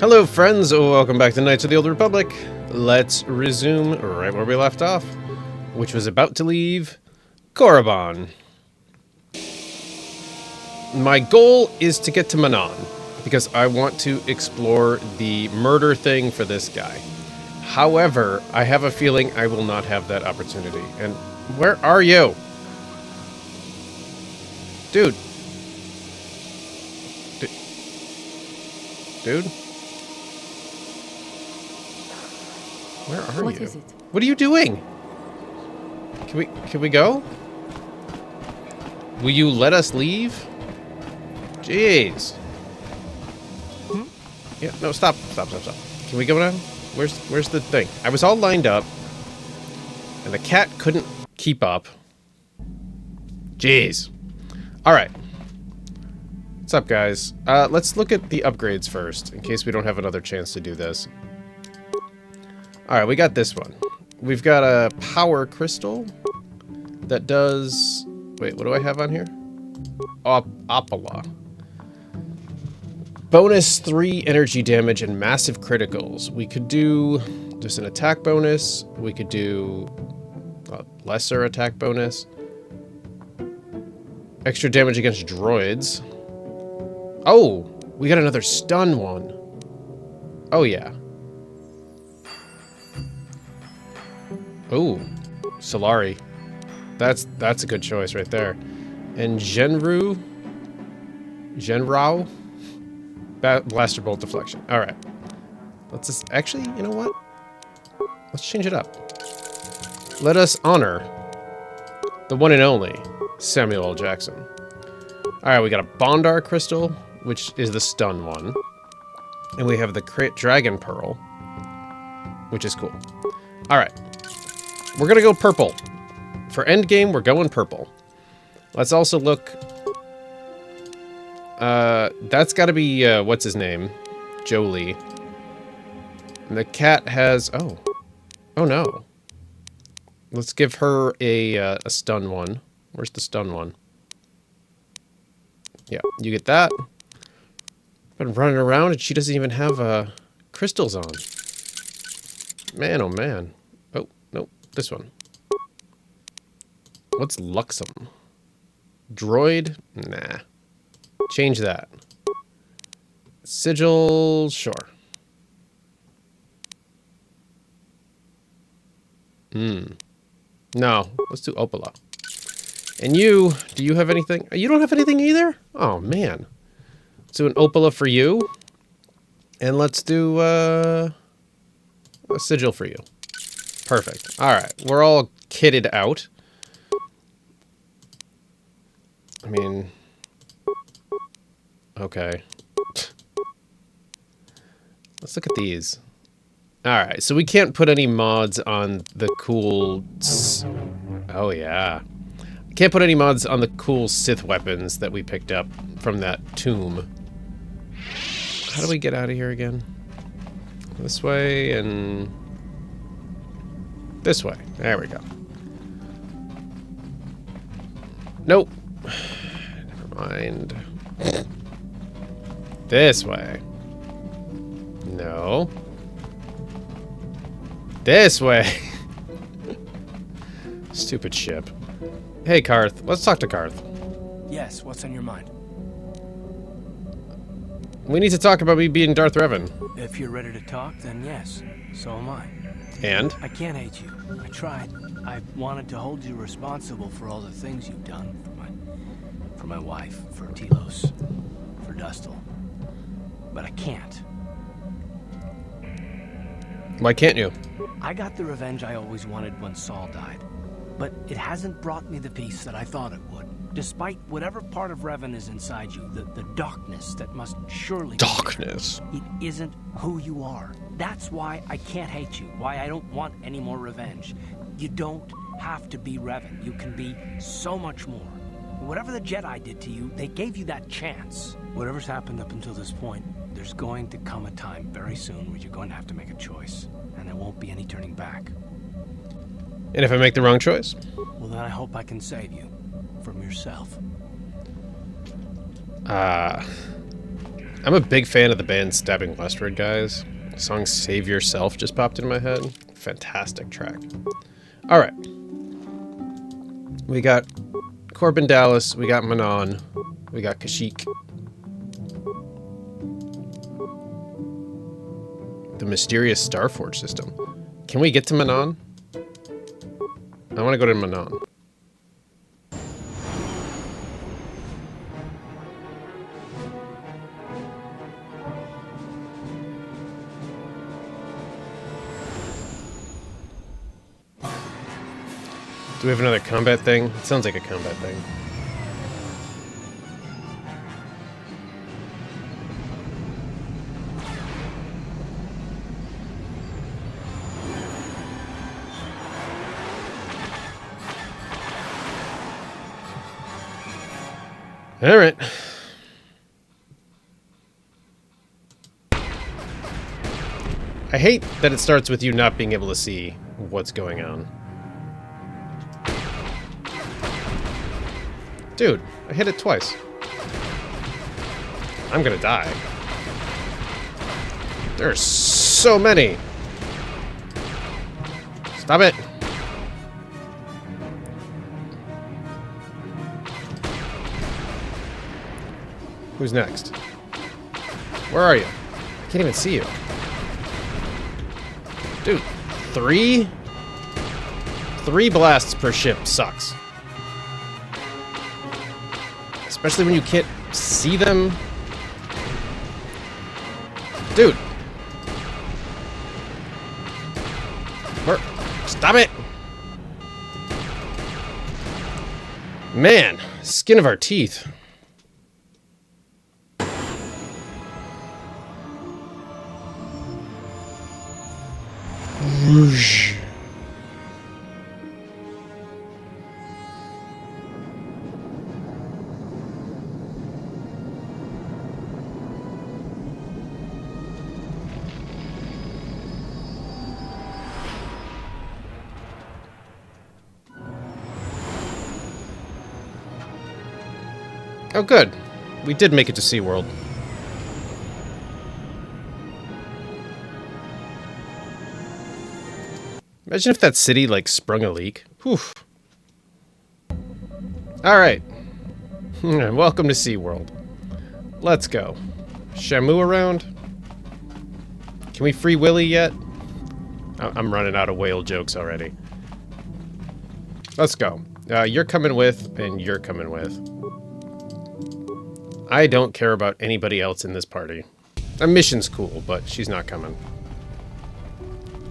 Hello friends, welcome back to Knights of the Old Republic. Let's resume right where we left off, which was about to leave Korriban. My goal is to get to Manaan, because I want to explore the murder thing for this guy. However, I have a feeling I will not have that opportunity. And where are you? Dude. Dude? Where are you? What is it? What are you doing? Can we go? Will you let us leave? Jeez. Yeah, no, stop. Can we go now? Where's the thing? I was all lined up, and the cat couldn't keep up. Jeez. All right. What's up, guys? Let's look at the upgrades first, in case we don't have another chance to do this. Alright, we got this one. We've got a power crystal that does... Wait, what do I have on here? Opala. Bonus 3 energy damage and massive criticals. We could do just an attack bonus. We could do a lesser attack bonus. Extra damage against droids. Oh, we got another stun one. Oh, yeah. Oh, Solari. That's a good choice right there. And Genrao? Blaster bolt deflection. All right. Let's just... Actually, you know what? Let's change it up. Let us honor the one and only Samuel L. Jackson. All right, we got a Bondar crystal, which is the stun one. And we have the Dragon Pearl, which is cool. All right. We're going to go purple. For endgame, we're going purple. Let's also look... that's got to be, what's his name? Jolie. And the cat has... Oh. Oh, no. Let's give her a stun one. Where's the stun one? Yeah, you get that. Been running around and she doesn't even have crystals on. Man, oh man. Oh, nope. This one. What's Luxem? Droid? Nah. Change that. Sigil? Sure. No. Let's do Opala. And you, do you have anything? You don't have anything either? Oh, man. Let's do an Opala for you. And let's do a Sigil for you. Perfect. All right. We're all kitted out. I mean... Okay. Let's look at these. Alright, so we can't put any mods on the cool... Oh, yeah. Can't put any mods on the cool Sith weapons that we picked up from that tomb. How do we get out of here again? This way and... This way. There we go. Nope. Never mind. This way. No. This way. Stupid ship. Hey, Karth. Let's talk to Karth. Yes, what's on your mind? We need to talk about me being Darth Revan. If you're ready to talk, then yes. So am I. And? I can't hate you. I tried. I wanted to hold you responsible for all the things you've done for my wife, for Telos, for Dustil. But I can't. Why can't you? I got the revenge I always wanted when Saul died. But it hasn't brought me the peace that I thought it would. Despite whatever part of Revan is inside you, the darkness that must surely... Darkness. It isn't who you are. That's why I can't hate you. Why I don't want any more revenge. You don't have to be Revan. You can be so much more. Whatever the Jedi did to you, they gave you that chance. Whatever's happened up until this point, there's going to come a time very soon where you're going to have to make a choice. And there won't be any turning back. And if I make the wrong choice? Well, then I hope I can save you. From yourself. I'm a big fan of the band Stabbing Westward, guys. The song Save Yourself just popped into my head. Fantastic track. Alright. We got Corbin Dallas, we got Manaan, we got Kashyyyk. The mysterious Starforge system. Can we get to Manaan? I want to go to Manaan. Do we have another combat thing? It sounds like a combat thing. All right. I hate that it starts with you not being able to see what's going on. Dude, I hit it twice. I'm gonna die. There's so many. Stop it. Who's next? Where are you? I can't even see you. Dude, three blasts per ship sucks. Especially when you can't see them. Dude. Stop it! Man, skin of our teeth. Whoosh. Oh, good. We did make it to SeaWorld. Imagine if that city, like, sprung a leak. Whew. Alright. Welcome to SeaWorld. Let's go. Shamu around? Can we free Willy yet? I'm running out of whale jokes already. Let's go. You're coming with, and you're coming with. I don't care about anybody else in this party. A mission's cool, but she's not coming.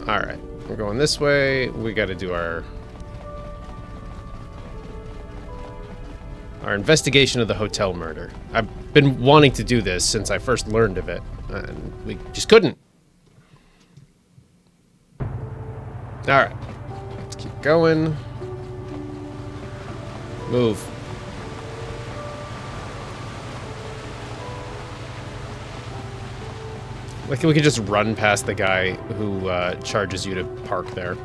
Alright. We're going this way. We gotta do our investigation of the hotel murder. I've been wanting to do this since I first learned of it, and we just couldn't. Alright. Let's keep going. Move. Like, we could just run past the guy who charges you to park there.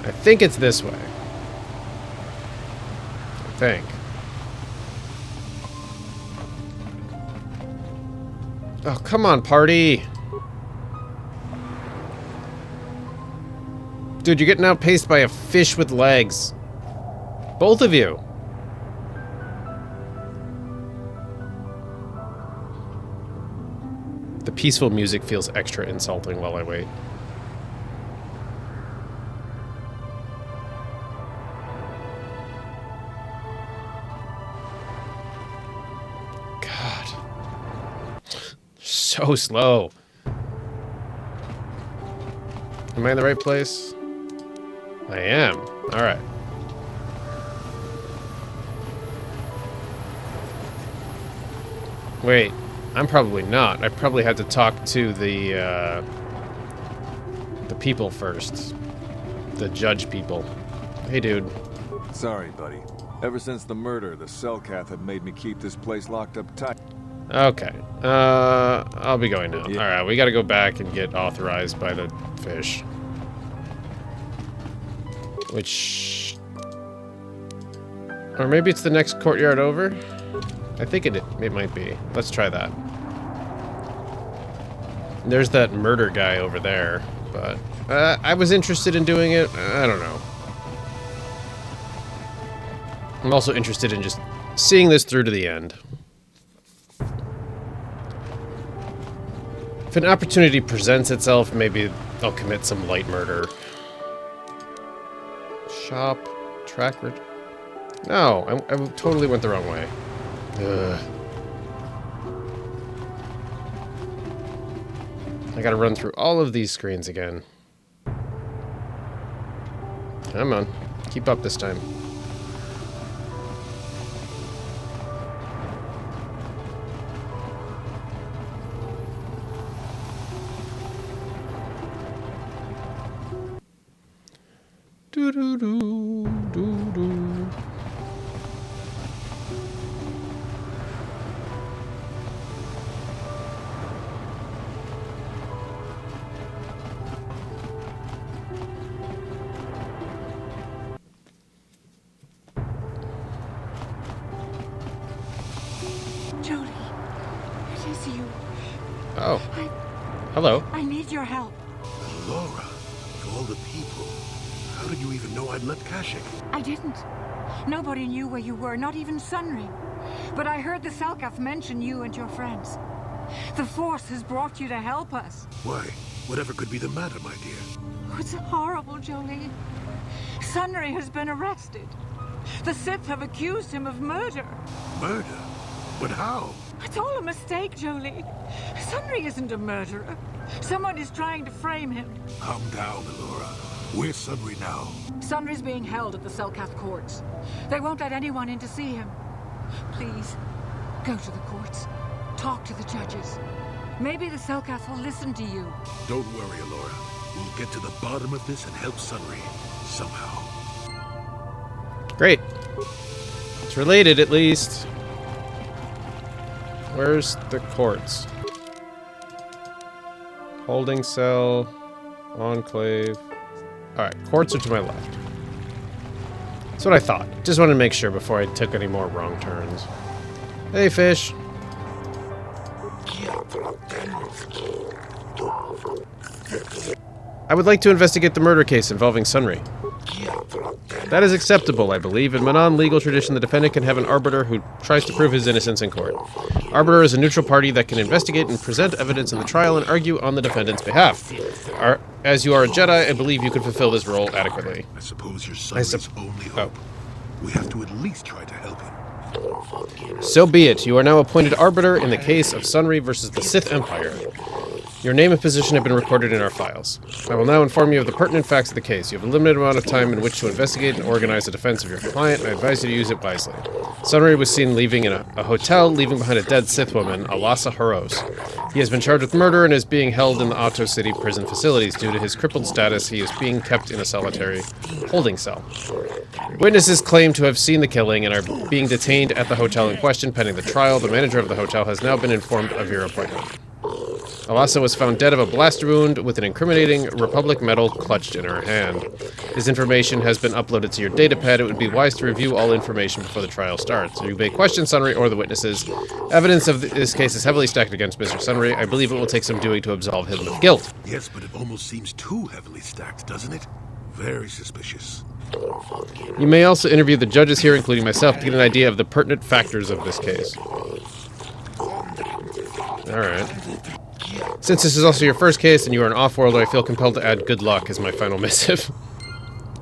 I think it's this way. I think. Oh, come on, party! Dude, you're getting outpaced by a fish with legs. Both of you. The peaceful music feels extra insulting while I wait. God. So slow. Am I in the right place? I am. Alright. Wait. I'm probably not. I probably had to talk to the people first. The judge people. Hey, dude. Sorry, buddy. Ever since the murder, the Cellcath have made me keep this place locked up tight. Okay. I'll be going now. Yeah. Alright, we gotta go back and get authorized by the fish. Which... Or maybe it's the next courtyard over? I think it might be. Let's try that. There's that murder guy over there, but I was interested in doing it. I don't know. I'm also interested in just seeing this through to the end. If an opportunity presents itself, maybe I'll commit some light murder. Shop, track. No, I totally went the wrong way. Ugh. I gotta run through all of these screens again. Come on, keep up this time. Do do do do do. Jody, it is you. Oh, hello. I need your help. Laura, of all the people, how did you even know I'd left Kashyyyk? I didn't. Nobody knew where you were, not even Sunry. But I heard the Selkath mention you and your friends. The Force has brought you to help us. Why? Whatever could be the matter, my dear? Oh, it's horrible, Jolie. Sunry has been arrested. The Sith have accused him of murder. Murder? But how? It's all a mistake, Jolie. Sunry isn't a murderer. Someone is trying to frame him. Calm down, Laura. Where's Sunry now? Sunry's being held at the Selkath courts. They won't let anyone in to see him. Please, go to the courts. Talk to the judges. Maybe the Selkath will listen to you. Don't worry, Laura. We'll get to the bottom of this and help Sunry. Somehow. Great. It's related, at least. Where's the courts? Holding cell. Enclave. Alright, courts are to my left. That's what I thought. Just wanted to make sure before I took any more wrong turns. Hey, fish. I would like to investigate the murder case involving Sunry. That is acceptable, I believe. In Manaan legal tradition, the defendant can have an arbiter who tries to prove his innocence in court. Arbiter is a neutral party that can investigate and present evidence in the trial and argue on the defendant's behalf. As you are a Jedi, I believe you could fulfill this role adequately. I suppose you're Sunry's only hope. We have to at least try to help him. So be it. You are now appointed arbiter in the case of Sunry versus the Sith Empire. Your name and position have been recorded in our files. I will now inform you of the pertinent facts of the case. You have a limited amount of time in which to investigate and organize the defense of your client, and I advise you to use it wisely. Sunry was seen leaving in a hotel, leaving behind a dead Sith woman, Alasa Haros. He has been charged with murder and is being held in the Otto City prison facilities. Due to his crippled status, he is being kept in a solitary holding cell. Witnesses claim to have seen the killing and are being detained at the hotel in question pending the trial. The manager of the hotel has now been informed of your appointment. Alasa was found dead of a blaster wound with an incriminating Republic medal clutched in her hand. This information has been uploaded to your datapad. It would be wise to review all information before the trial starts. You may question Sunry or the witnesses. Evidence of this case is heavily stacked against Mr. Sunry. I believe it will take some doing to absolve him of guilt. Yes, but it almost seems too heavily stacked, doesn't it? Very suspicious. You may also interview the judges here, including myself, to get an idea of the pertinent factors of this case. Alright. Since this is also your first case and you are an off-worlder, I feel compelled to add good luck as my final missive.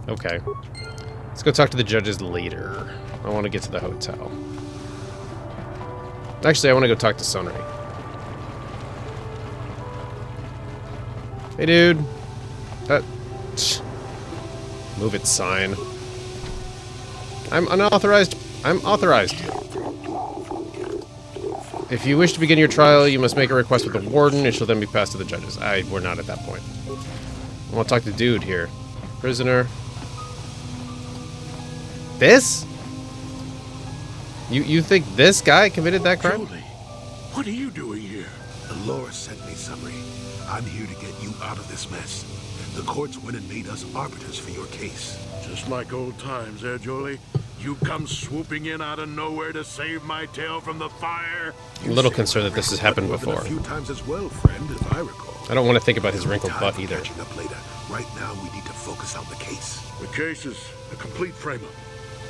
Okay. Let's go talk to the judges later. I want to get to the hotel. Actually, I want to go talk to Sunry. Hey, dude. Move it, sign. I'm unauthorized. I'm authorized. If you wish to begin your trial, you must make a request with the warden. It shall then be passed to the judges. We're not at that point. I want to talk to dude here. Prisoner. This? You think this guy committed that crime? Jolie, what are you doing here? The Lord sent me, Sunry. I'm here to get you out of this mess. The courts went and made us arbiters for your case. Just like old times, eh, Jolie? You come swooping in out of nowhere to save my tail from the fire? I'm a little concerned that this has happened before. A few times as well, friend, if I recall. I don't want to think about his wrinkled Time butt for either. catching up later. Right now, we need to focus on the case. The case is a complete frame-up.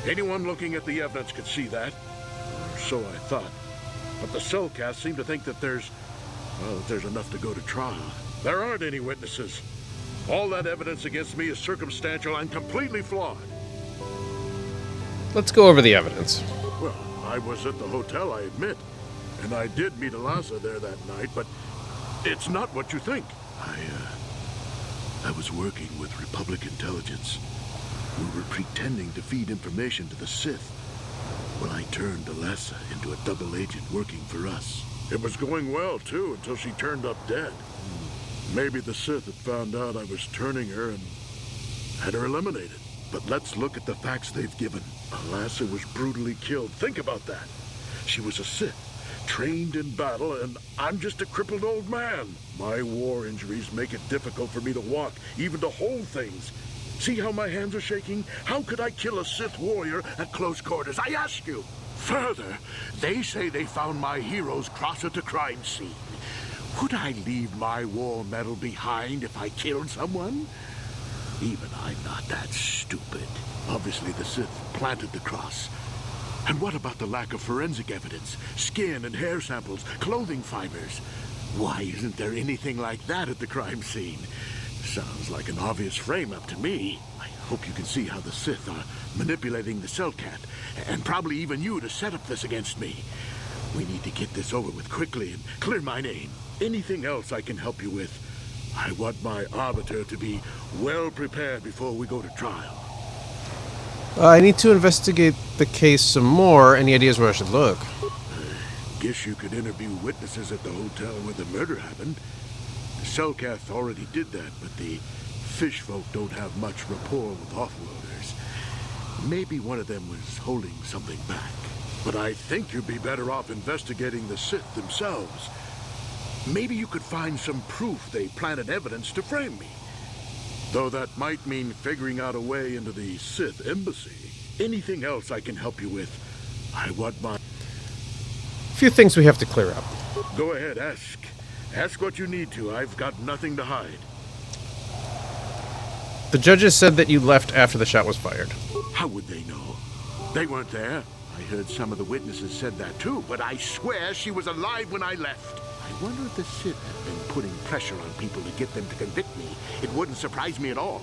Anyone looking at the evidence could see that. Or so I thought. But the Cellcast seem to think that there's enough to go to trial. There aren't any witnesses. All that evidence against me is circumstantial and completely flawed. Let's go over the evidence. Well, I was at the hotel, I admit. And I did meet Eliza there that night, but it's not what you think. I was working with Republic intelligence. We were pretending to feed information to the Sith when I turned Eliza into a double agent working for us. It was going well, too, until she turned up dead. Maybe the Sith had found out I was turning her and had her eliminated. But let's look at the facts they've given. Eliza was brutally killed. Think about that. She was a Sith, trained in battle, and I'm just a crippled old man. My war injuries make it difficult for me to walk, even to hold things. See how my hands are shaking? How could I kill a Sith warrior at close quarters? I ask you. Further, they say they found my heroes cross at a crime scene. Would I leave my war medal behind if I killed someone? Even I'm not that stupid. Obviously, the Sith planted the cross. And what about the lack of forensic evidence? Skin and hair samples, clothing fibers. Why isn't there anything like that at the crime scene? Sounds like an obvious frame-up to me. I hope you can see how the Sith are manipulating the Cellcat, and probably even you to set up this against me. We need to get this over with quickly and clear my name. Anything else I can help you with? I want my arbiter to be well prepared before we go to trial. I need to investigate the case some more. Any ideas where I should look? Guess you could interview witnesses at the hotel where the murder happened. The Cellcath already did that, but the fish folk don't have much rapport with offloaders. Maybe one of them was holding something back. But I think you'd be better off investigating the Sith themselves. Maybe you could find some proof they planted evidence to frame me. Though that might mean figuring out a way into the Sith embassy. Anything else I can help you with? I want my... A few things we have to clear up. Go ahead, ask. Ask what you need to. I've got nothing to hide. The judges said that you left after the shot was fired. How would they know? They weren't there. I heard some of the witnesses said that too, but I swear she was alive when I left. I wonder if the Sith have been putting pressure on people to get them to convict me. It wouldn't surprise me at all.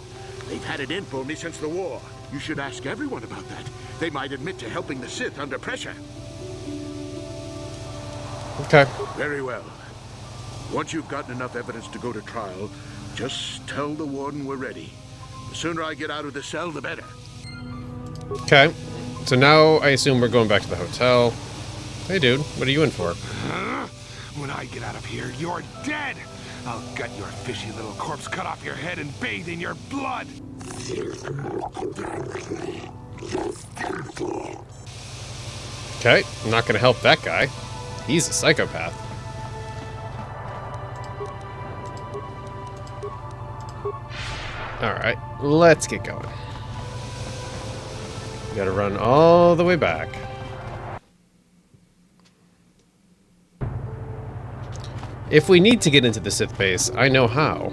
They've had it in for me since the war. You should ask everyone about that. They might admit to helping the Sith under pressure. Okay. Very well. Once you've gotten enough evidence to go to trial, just tell the warden we're ready. The sooner I get out of the cell, the better. Okay. So now I assume we're going back to the hotel. Hey, dude. What are you in for? When I get out of here, you're dead! I'll gut your fishy little corpse, cut off your head, and bathe in your blood! Okay. I'm not going to help that guy. He's a psychopath. Alright. Let's get going. We gotta run all the way back. If we need to get into the Sith base, I know how.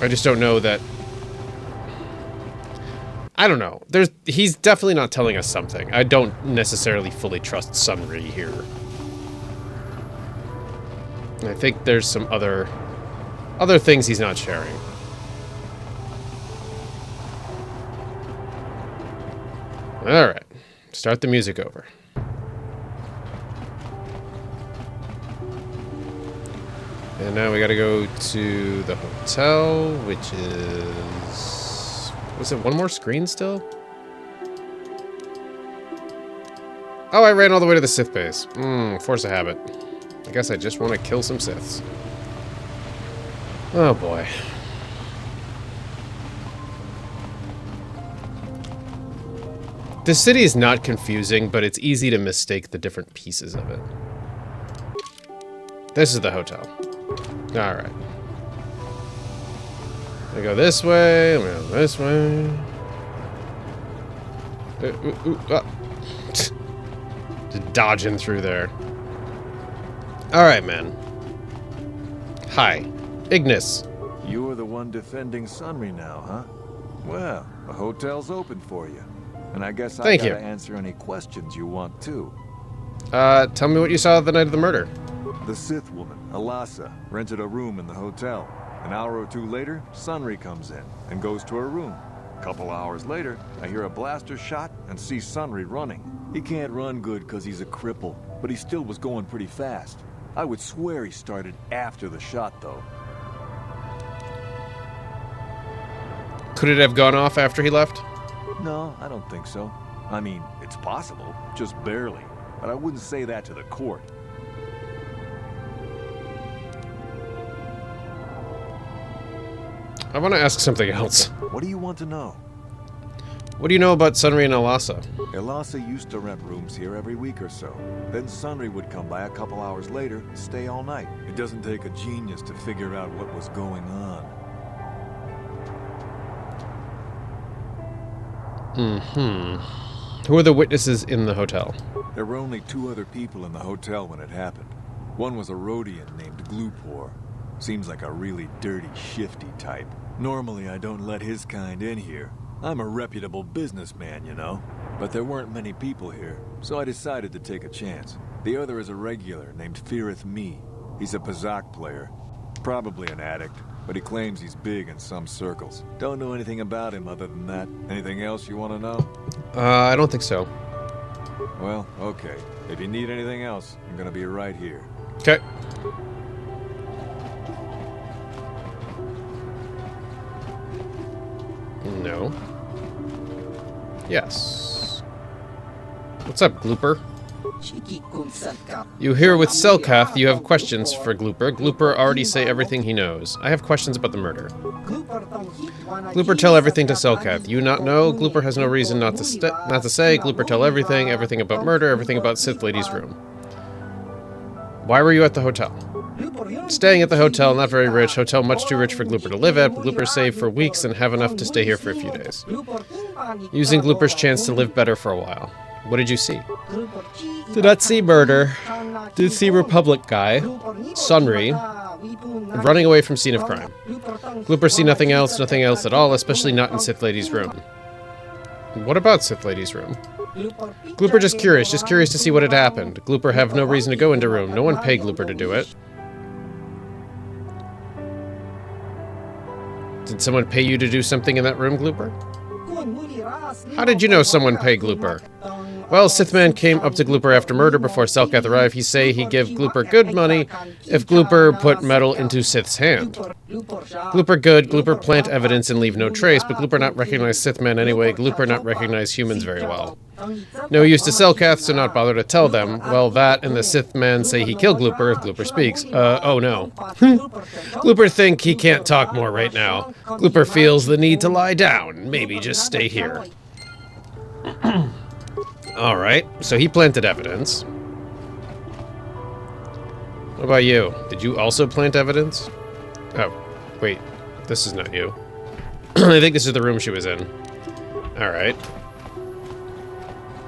I just don't know that... I don't know. He's definitely not telling us something. I don't necessarily fully trust Sunri here. I think there's some other things he's not sharing. Alright. Start the music over. And now we gotta go to the hotel, which is... Was it one more screen still? Oh, I ran all the way to the Sith base. Force a habit. I guess I just want to kill some Siths. Oh boy. This city is not confusing, but it's easy to mistake the different pieces of it. This is the hotel. Alright. I go this way. I'm going this way. Just dodging through there. Alright, man. Hi. Ignis. You're the one defending Sunry now, huh? Well, the hotel's open for you. And I guess I gotta answer any questions you want, too. Tell me what you saw the night of the murder. The Sith woman, Alasa, rented a room in the hotel. An hour or two later, Sunry comes in and goes to her room. A couple hours later, I hear a blaster shot and see Sunry running. He can't run good because he's a cripple, but he still was going pretty fast. I would swear he started after the shot, though. Could it have gone off after he left? No, I don't think so. I mean, it's possible, just barely. But I wouldn't say that to the court. I want to ask something else. What do you want to know? What do you know about Sunry and Alasa? Alasa used to rent rooms here every week or so. Then Sunry would come by a couple hours later and stay all night. It doesn't take a genius to figure out what was going on. Who are the witnesses in the hotel? There were only 2 other people in the hotel when it happened. One was a Rhodian named Glupor. Seems like a really dirty, shifty type. Normally I don't let his kind in here. I'm a reputable businessman, you know. But there weren't many people here, so I decided to take a chance. The other is a regular named Feareth Me. He's a Pazak player. Probably an addict, but he claims he's big in some circles. Don't know anything about him other than that. Anything else you want to know? I don't think so. Well, okay. If you need anything else, I'm gonna be right here. Okay. No. Yes. What's up, Glooper? You here with Selkath, you have questions for Glooper. Glooper already say everything he knows. I have questions about the murder. Glooper tell everything to Selkath. You not know? Glooper has no reason not to say. Glooper tell everything. Everything about murder, everything about Sith Lady's room. Why were you at the hotel? Staying at the hotel, not very rich. Hotel much too rich for Glooper to live at. Glooper saved for weeks and have enough to stay here for a few days. Using Glooper's chance to live better for a while. What did you see? Did not see murder. Did see Republic guy, Sunry, running away from scene of crime. Glooper see nothing else at all, especially not in Sith Lady's room. What about Sith Lady's room? Glooper just curious to see what had happened. Glooper have no reason to go into room. No one paid Glooper to do it. Did someone pay you to do something in that room, Glooper? How did you know someone paid Glooper? Well, Sithman came up to Glooper after murder before Selkath arrived. He say he give Glooper good money if Glooper put metal into Sith's hand. Glooper good, Glooper plant evidence and leave no trace, but Glooper not recognize Sithman anyway. Glooper not recognize humans very well. No use to Selkath, so not bother to tell them. Well, that and the Sith man say he killed Glooper if Glooper speaks. Oh no. Glooper think he can't talk more right now. Glooper feels the need to lie down. Maybe just stay here. Alright, so he planted evidence. What about you? Did you also plant evidence? Oh, wait. This is not you. I think this is the room she was in. Alright.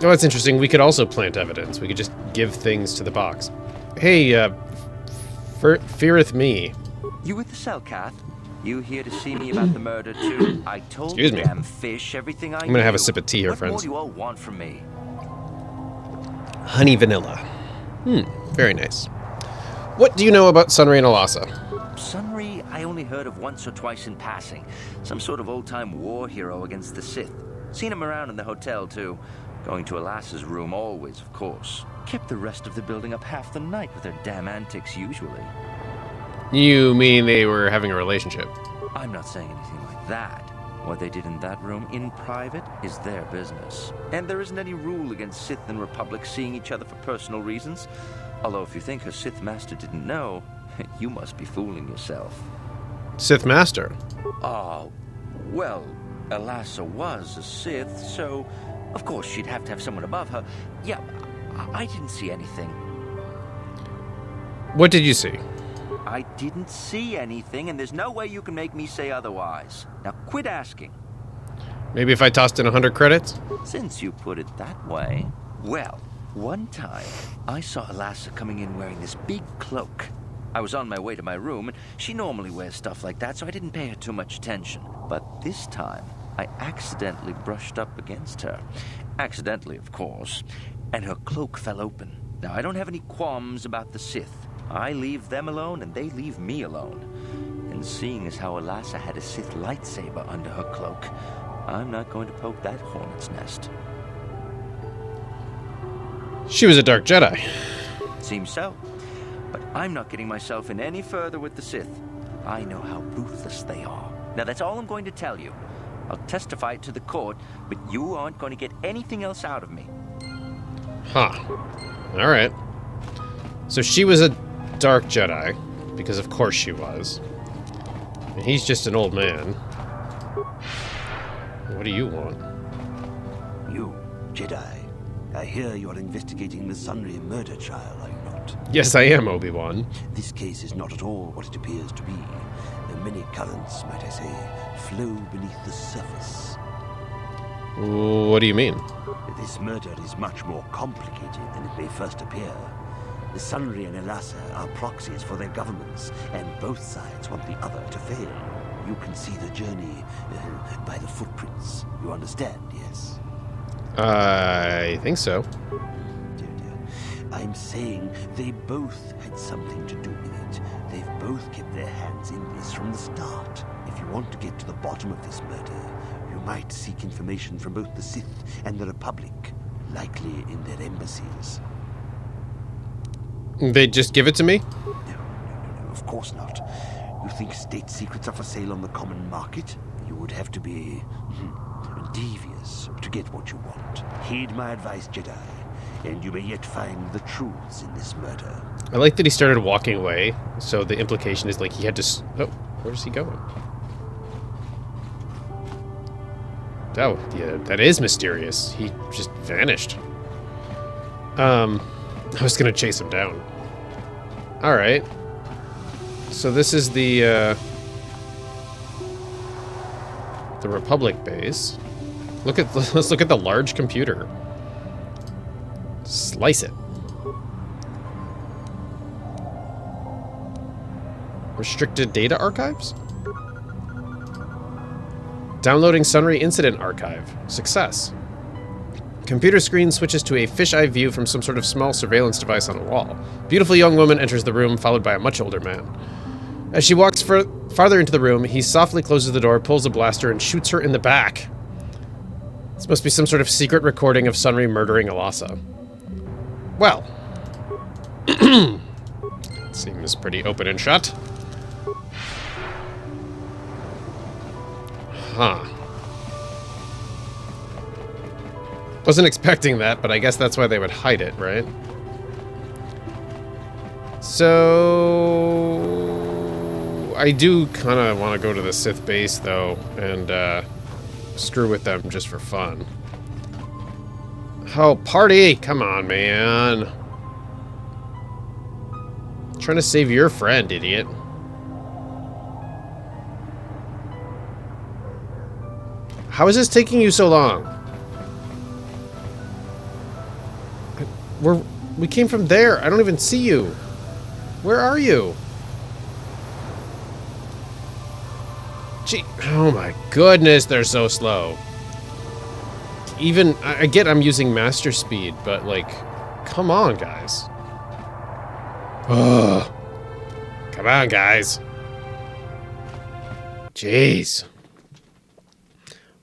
Oh, that's interesting. We could also plant evidence. We could just give things to the box. Hey, Feareth Me. You with the Selkath? You here to see me about the murder too? I told Excuse me. damn fish everything I I'm gonna have a knew. sip of tea here, What friends. more do you all want from me? Honey vanilla. Very nice. What do you know about Sunry and Alasa? Sunry, I only heard of once or twice in passing. Some sort of old-time war hero against the Sith. Seen him around in the hotel too. Going to Alasa's room always, of course. Kept the rest of the building up half the night with their damn antics usually. You mean they were having a relationship? I'm not saying anything like that. What they did in that room in private is their business. And there isn't any rule against Sith and Republic seeing each other for personal reasons. Although if you think her Sith master didn't know, you must be fooling yourself. Sith Master? Oh, well, Alasa was a Sith, so of course she'd have to have someone above her. Yeah, I didn't see anything. What did you see? I didn't see anything, and there's no way you can make me say otherwise. Now quit asking. Maybe if I tossed in 100 credits? Since you put it that way. Well, one time, I saw Alassa coming in wearing this big cloak. I was on my way to my room, and she normally wears stuff like that, so I didn't pay her too much attention. But this time, I accidentally brushed up against her. Accidentally, of course. And her cloak fell open. Now, I don't have any qualms about the Sith. I leave them alone, and they leave me alone. And seeing as how Alassa had a Sith lightsaber under her cloak, I'm not going to poke that hornet's nest. She was a dark Jedi. Seems so. But I'm not getting myself in any further with the Sith. I know how ruthless they are. Now, that's all I'm going to tell you. I'll testify it to the court, but you aren't going to get anything else out of me. Huh. Alright. So she was a dark Jedi, because of course she was. And he's just an old man. What do you want? You, Jedi. I hear you are investigating the Sunry murder trial, are you not? Yes, I am, Obi-Wan. This case is not at all what it appears to be. Many currents, might I say, flow beneath the surface. What do you mean? This murder is much more complicated than it may first appear. The Sunry and Alassa are proxies for their governments, and both sides want the other to fail. You can see the journey by the footprints. You understand, yes? I think so. Dear. I'm saying they both had something to do with it. They've both kept their hands in this from the start. If you want to get to the bottom of this murder, you might seek information from both the Sith and the Republic, likely in their embassies. They'd just give it to me? No, of course not. You think state secrets are for sale on the common market? You would have to be devious to get what you want. Heed my advice, Jedi, and you may yet find the truths in this murder. I like that he started walking away, so the implication is like he had to... Oh, where's he going? Oh, yeah, that is mysterious. He just vanished. I was gonna chase him down. Alright. So this is the Republic base. Let's look at the large computer. Slice it. Restricted data archives? Downloading Sunry Incident Archive. Success. Computer screen switches to a fisheye view from some sort of small surveillance device on a wall. Beautiful young woman enters the room, followed by a much older man. As she walks farther into the room, he softly closes the door, pulls a blaster, and shoots her in the back. This must be some sort of secret recording of Sunry murdering Alassa. Well. Seems pretty open and shut. Huh. Wasn't expecting that, but I guess that's why they would hide it, right? So... I do kind of want to go to the Sith base, though, and screw with them just for fun. Oh, party! Come on, man. Trying to save your friend, idiot. How is this taking you so long? We came from there. I don't even see you. Where are you? Gee, oh my goodness, they're so slow. Even, I get I'm using master speed, but like, come on, guys. Ugh. Come on, guys. Jeez.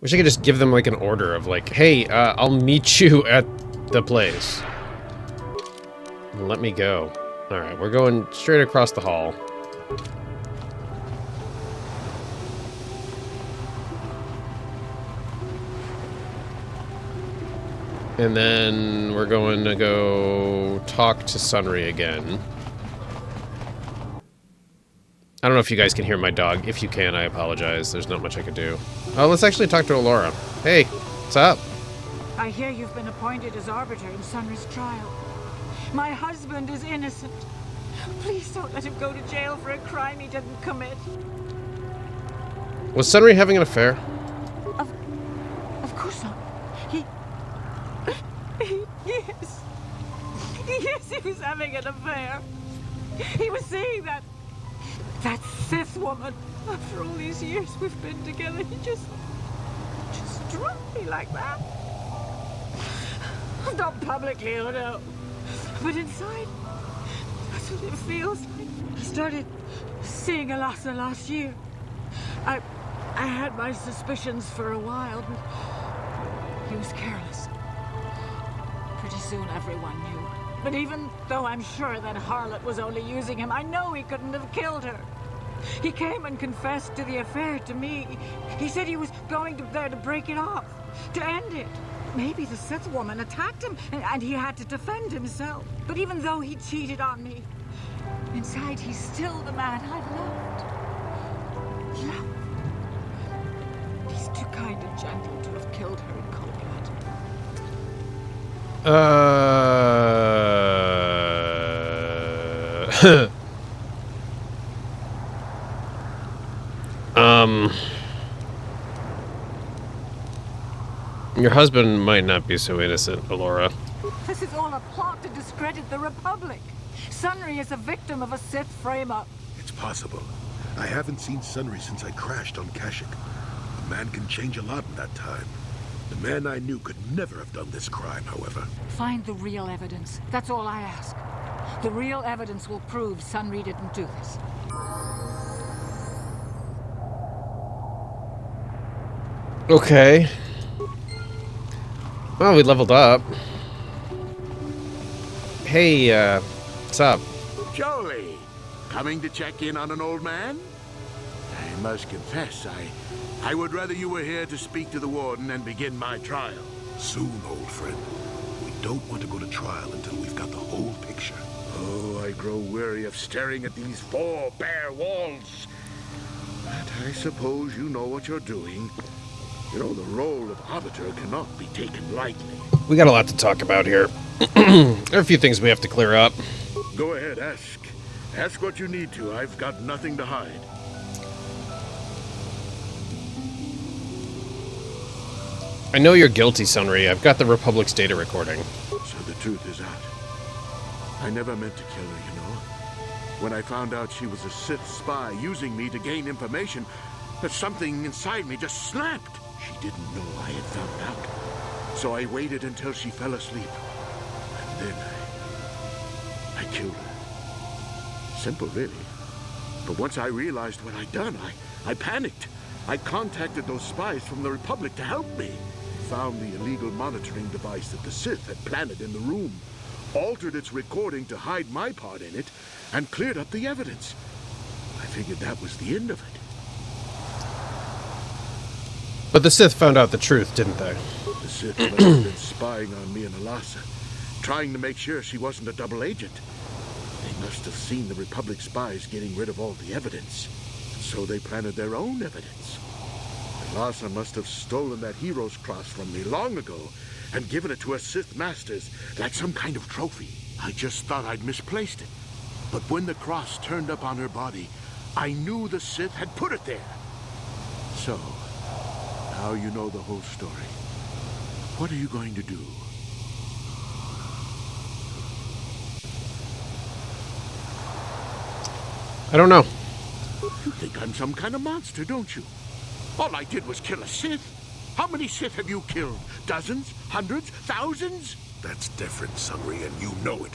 Wish I could just give them like an order of like, hey, I'll meet you at the place. Let me go. Alright, we're going straight across the hall. And then we're going to go talk to Sunry again. I don't know if you guys can hear my dog. If you can, I apologize. There's not much I can do. Oh, let's actually talk to Alora. Hey, what's up? I hear you've been appointed as arbiter in Sunry's trial. My husband is innocent. Please don't let him go to jail for a crime he didn't commit. Was Sunry having an affair? Of course not. Yes. Yes, he was having an affair. He was seeing that Sith woman. After all these years we've been together, he just struck me like that. Not publicly, oh no. But inside, that's what it feels like. I started seeing Alasa last year. I had my suspicions for a while, but he was careless. Pretty soon everyone knew. But even though I'm sure that harlot was only using him, I know he couldn't have killed her. He came and confessed to the affair to me. He said he was going there to break it off, to end it. Maybe the Sith woman attacked him, and he had to defend himself. But even though he cheated on me, inside he's still the man I loved. He's too kind and gentle to have killed her in cold blood. Your husband might not be so innocent, Alora. This is all a plot to discredit the Republic. Sunry is a victim of a Sith frame-up. It's possible. I haven't seen Sunry since I crashed on Kashyyyk. A man can change a lot in that time. The man I knew could never have done this crime, however. Find the real evidence. That's all I ask. The real evidence will prove Sunry didn't do this. Okay. Well, we leveled up. Hey, what's up? Jolie, coming to check in on an old man? I must confess, I would rather you were here to speak to the warden and begin my trial. Soon, old friend. We don't want to go to trial until we've got the whole picture. Oh, I grow weary of staring at these four bare walls. But I suppose you know what you're doing. You know, the role of arbiter cannot be taken lightly. We got a lot to talk about here. There are a few things we have to clear up. Go ahead, ask. Ask what you need to. I've got nothing to hide. I know you're guilty, Sunry. I've got the Republic's data recording. So the truth is out. I never meant to kill her, you know. When I found out she was a Sith spy using me to gain information, that something inside me just snapped. She didn't know I had found out. So I waited until she fell asleep. And then I killed her. Simple, really. But once I realized what I'd done, I panicked. I contacted those spies from the Republic to help me. Found the illegal monitoring device that the Sith had planted in the room, altered its recording to hide my part in it, and cleared up the evidence. I figured that was the end of it. But the Sith found out the truth, didn't they? The Sith must have been spying on me and Alasa, trying to make sure she wasn't a double agent. They must have seen the Republic spies getting rid of all the evidence, and so they planted their own evidence. Alasa must have stolen that hero's cross from me long ago and given it to her Sith masters like some kind of trophy. I just thought I'd misplaced it. But when the cross turned up on her body, I knew the Sith had put it there. So, now you know the whole story. What are you going to do? I don't know. You think I'm some kind of monster, don't you? All I did was kill a Sith. How many Sith have you killed? Dozens? Hundreds? Thousands? That's different, Sunry, and you know it.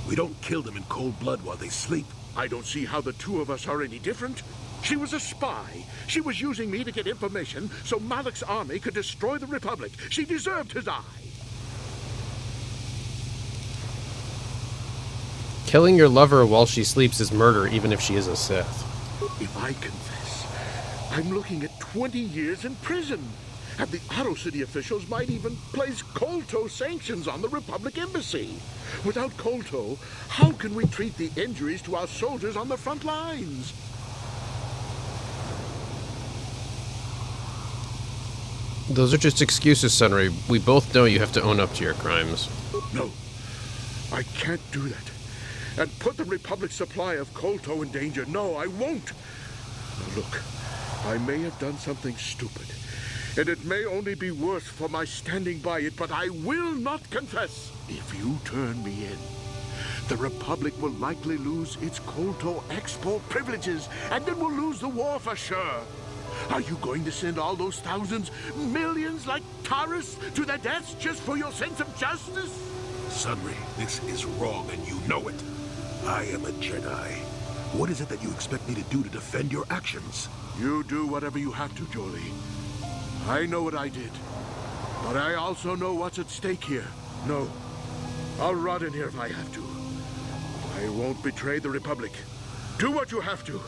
We don't kill them in cold blood while they sleep. I don't see how the two of us are any different. She was a spy. She was using me to get information so Malak's army could destroy the Republic. She deserved his eye. Killing your lover while she sleeps is murder, even if she is a Sith. If I confess, I'm looking at 20 years in prison. And the Otto City officials might even place KOTOR sanctions on the Republic Embassy. Without KOTOR, how can we treat the injuries to our soldiers on the front lines? Those are just excuses, Sunry. We both know you have to own up to your crimes. No, I can't do that. and put the Republic's supply of KOTOR in danger. No, I won't. Now look, I may have done something stupid, and it may only be worse for my standing by it, but I will not confess. If you turn me in, the Republic will likely lose its KOTOR export privileges, and then we'll lose the war for sure. Are you going to send all those thousands, millions like Taurus to their deaths just for your sense of justice? Sunry, this is wrong and you know it. I am a Jedi. What is it that you expect me to do to defend your actions? You do whatever you have to, Jolie. I know what I did, but I also know what's at stake here. No, I'll rot in here if I have to. I won't betray the Republic. Do what you have to,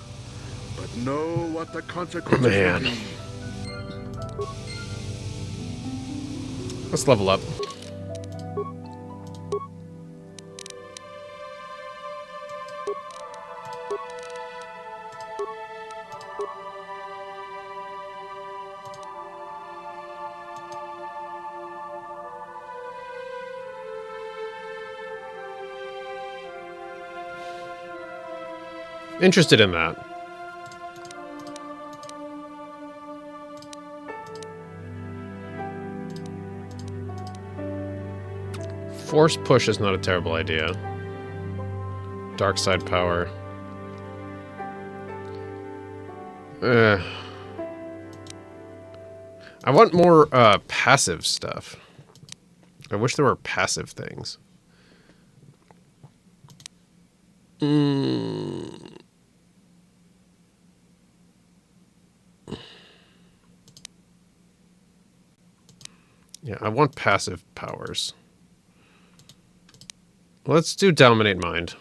but know what the consequences will be. Let's level up. Interested in that. Force push is not a terrible idea. Dark side power. I want more passive stuff. I wish there were passive things. Yeah, I want passive powers. Let's do Dominate Mind.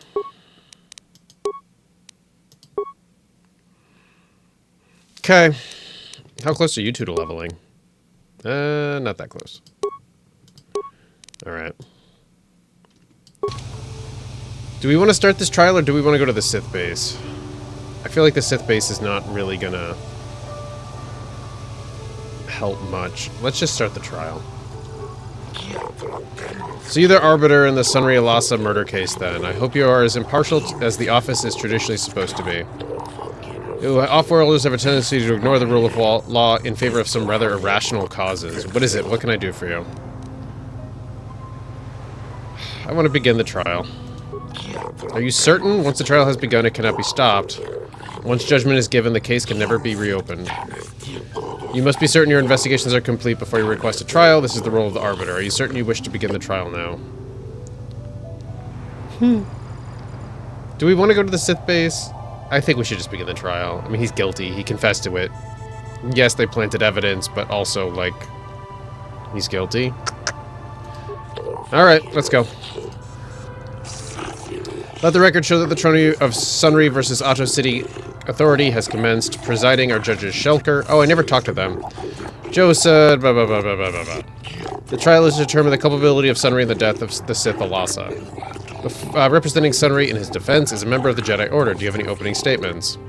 Okay. How close are you two to leveling? Not that close. Alright. Do we want to start this trial, or do we want to go to the Sith base? I feel like the Sith base is not really gonna help much. Let's just start the trial. So you're the Arbiter in the Sunry Alasa murder case, then. I hope you are as impartial as the office is traditionally supposed to be. Off-worlders have a tendency to ignore the rule of law in favor of some rather irrational causes. What is it? What can I do for you? I want to begin the trial. Are you certain? Once the trial has begun, it cannot be stopped. Once judgment is given, the case can never be reopened. You must be certain your investigations are complete before you request a trial. This is the role of the Arbiter. Are you certain you wish to begin the trial now? Do we want to go to the Sith base? I think we should just begin the trial. I mean, he's guilty. He confessed to it. Yes, they planted evidence, but also, like, he's guilty. Alright, let's go. Let the record show that the trial of Sunry versus Otto City Authority has commenced. Presiding are Judges Shelker. Oh, I never talked to them. Joe said... Blah, blah, blah, blah, blah, blah, blah. The trial is to determine the culpability of Sunry in the death of the Sith Alasa. Representing Sunry in his defense is a member of the Jedi Order. Do you have any opening statements?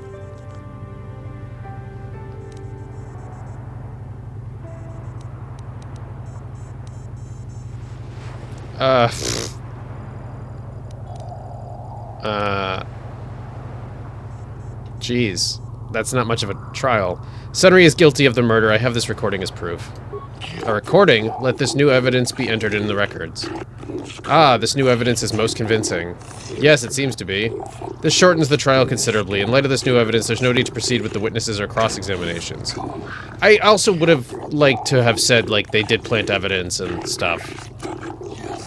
Jeez. That's not much of a trial. Sunry is guilty of the murder. I have this recording as proof. A recording? Let this new evidence be entered in the records. Ah, this new evidence is most convincing. Yes, it seems to be. This shortens the trial considerably. In light of this new evidence, there's no need to proceed with the witnesses or cross-examinations. I also would have liked to have said, like, they did plant evidence and stuff.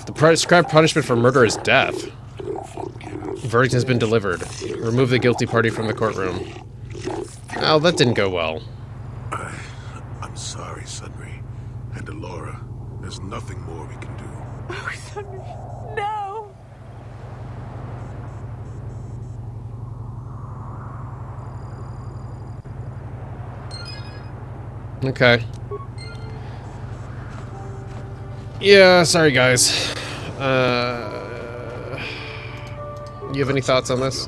The prescribed punishment for murder is death. Verdict has been delivered. Remove the guilty party from the courtroom. Oh, that didn't go well. I'm sorry, Sunry. And Alora, there's nothing more we can do. Oh, Sunny, no! Okay. Yeah, sorry guys. You have any thoughts on this?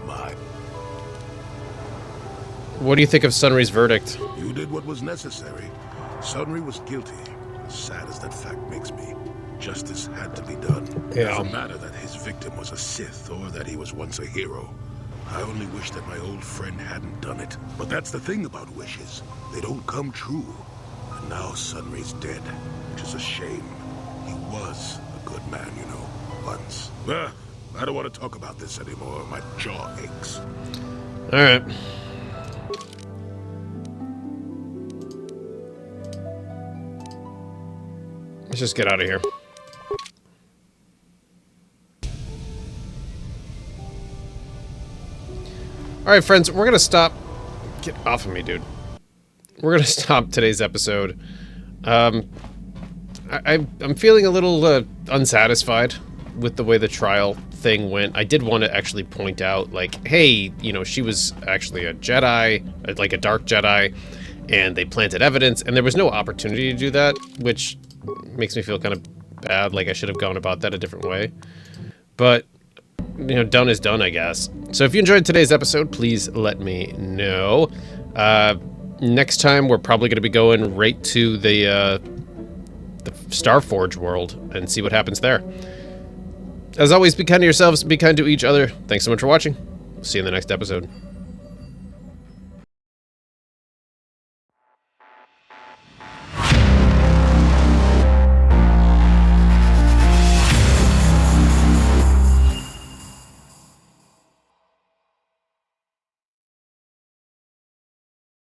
What do you think of Sunry's verdict? You did what was necessary. Sunry was guilty, as sad as that fact makes me. Justice had to be done. It Yeah. doesn't matter that his victim was a Sith or that he was once a hero. I only wish that my old friend hadn't done it. But that's the thing about wishes. They don't come true. And now Sunray's dead, which is a shame. He was a good man, you know, once. I don't want to talk about this anymore. My jaw aches. All right. Let's just get out of here. All right, friends, we're going to stop. Get off of me, dude. We're going to stop today's episode. I'm feeling a little unsatisfied with the way the trial thing went. I did want to actually point out, like, hey, you know, she was actually a Jedi, like a dark Jedi, and they planted evidence, and there was no opportunity to do that, which makes me feel kind of bad, like I should have gone about that a different way. But, you know, done is done, I guess. So if you enjoyed today's episode, please let me know. Next time, we're probably going to be going right to the Starforge world and see what happens there. As always, be kind to yourselves, be kind to each other. Thanks so much for watching. See you in the next episode.